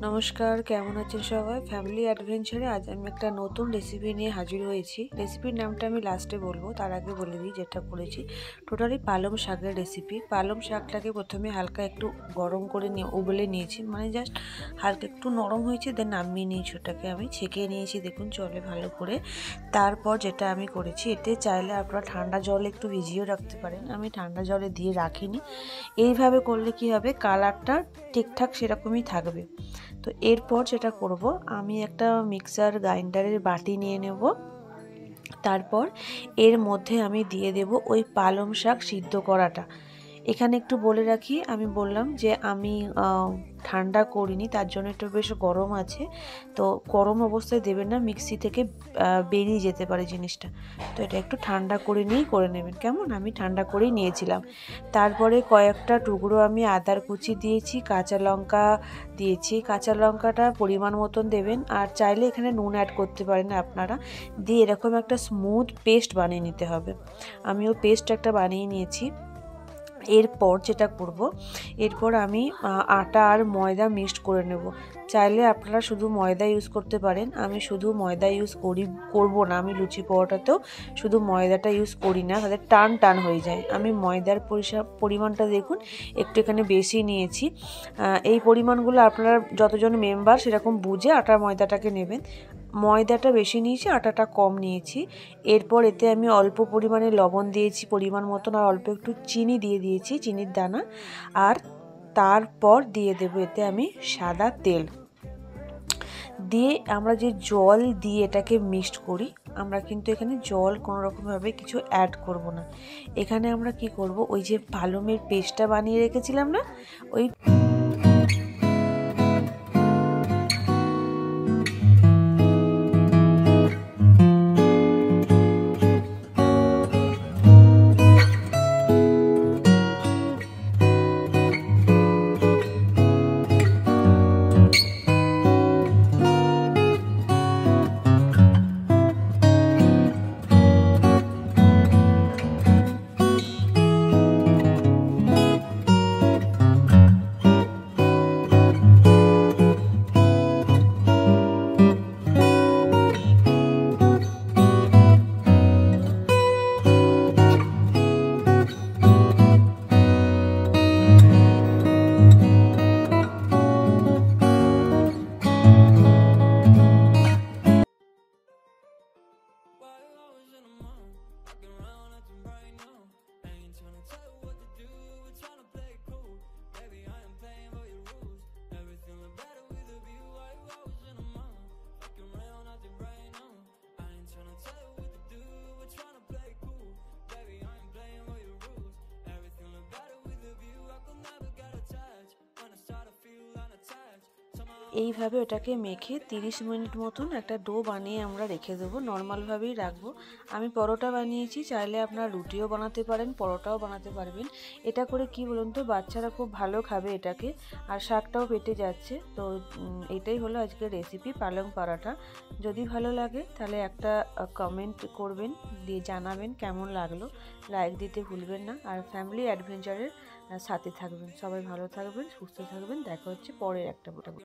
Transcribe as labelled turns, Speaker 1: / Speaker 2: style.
Speaker 1: नमस्कार केमन आছেন সবাই फैमिली एडवेंचरे आज আমি একটা নতুন রেসিপি নিয়ে হাজির হয়েছি। রেসিপির নামটা আমি লাস্টে বলবো, তার আগে বলে দিই যেটা করেছি। টোটালি পালং শাকের রেসিপি। পালং শাকটাকে প্রথমে হালকা একটু গরম করে নিয়ে উবলে নিয়েছি, মানে জাস্ট হালকা একটু নরম হয়েছে, দেন নামিয়ে নিয়েছি। ওটাকে আমি ছেঁকে নিয়েছি, দেখুন জলে ভালো করে। তারপর যেটা আমি করেছি, এতে চাইলে আপনারা ঠান্ডা জলে একটু ভিজিয়েও রাখতে পারেন, আমি ঠান্ডা জলে দিয়ে রাখিনি। এইভাবে করলে কি হবে, কালারটা ঠিকঠাক সেরকমই থাকবে। তো এরপর যেটা করব, আমি একটা মিক্সার গ্রাইন্ডারের বাটি নিয়ে নেব। তারপর এর মধ্যে আমি দিয়ে দেব ওই পালং শাক সিদ্ধ করাটা। এখানে একটু বলে রাখি, আমি বললাম যে আমি ঠান্ডা করিনি, তার জন্য একটু বেশ গরম আছে। তো গরম অবস্থায় দেবেন না, মিক্সি থেকে বেরিয়ে যেতে পারে জিনিসটা। তো এটা একটু ঠান্ডা করে নিয়েই করে নেবেন, কেমন? আমি ঠান্ডা করেই নিয়েছিলাম। তারপরে কয়েকটা টুকরো আমি আদার কুচি দিয়েছি, কাঁচা লঙ্কা দিয়েছি। কাঁচা লঙ্কাটা পরিমাণ মতন দেবেন, আর চাইলে এখানে নুন অ্যাড করতে পারেন আপনারা। দিয়ে এরকম একটা স্মুথ পেস্ট বানিয়ে নিতে হবে। আমিও পেস্ট একটা বানিয়ে নিয়েছি। এরপর যেটা করব, এরপর আমি আটা আর ময়দা মিক্সড করে নেব। চাইলে আপনারা শুধু ময়দা ইউজ করতে পারেন, আমি শুধু ময়দা ইউজ করব না। আমি লুচি পরোটাতেও শুধু ময়দাটা ইউজ করি না, তাদের টান টান হয়ে যায়। আমি ময়দার পরিমাণটা দেখুন একটু এখানে বেশি নিয়েছি। এই পরিমাণগুলো আপনারা যতজন মেম্বার সেরকম বুঝে আটা ময়দাটাকে নেবেন। ময়দাটা বেশি নিয়েছি, আটাটা কম নিয়েছি। এরপর এতে আমি অল্প পরিমাণে লবণ দিয়েছি পরিমাণ মতন, আর অল্প একটু চিনি দিয়ে দিয়েছি, চিনির দানা। আর তারপর দিয়ে দেবো এতে আমি সাদা তেল। দিয়ে আমরা যে জল দিয়ে এটাকে মিক্সড করি, আমরা কিন্তু এখানে জল কোনো রকমভাবে কিছু অ্যাড করব না। এখানে আমরা কি করব, ওই যে পালংয়ের পেস্টটা বানিয়ে রেখেছিলাম না, ওই এইভাবে ওটাকে মেখে 30 মিনিট মতন একটা ডো বানিয়ে আমরা রেখে দেবো। নর্মালভাবেই রাখবো। আমি পরোটা বানিয়েছি, চাইলে আপনারা রুটিও বানাতে পারেন, পরোটাও বানাতে পারবেন। এটা করে কি বলুন তো, বাচ্চারা খুব ভালো খাবে এটাকে, আর শাকটাও পেটে যাচ্ছে। তো এটাই হলো আজকের রেসিপি, পালং পরোটা। যদি ভালো লাগে তাহলে একটা কমেন্ট করবেন, দিয়ে জানাবেন কেমন লাগলো। লাইক দিতে ভুলবেন না, আর ফ্যামিলি অ্যাডভেঞ্চারের সাথে থাকবেন। সবাই ভালো থাকবেন, সুস্থ থাকবেন। দেখা হচ্ছে পরের একটা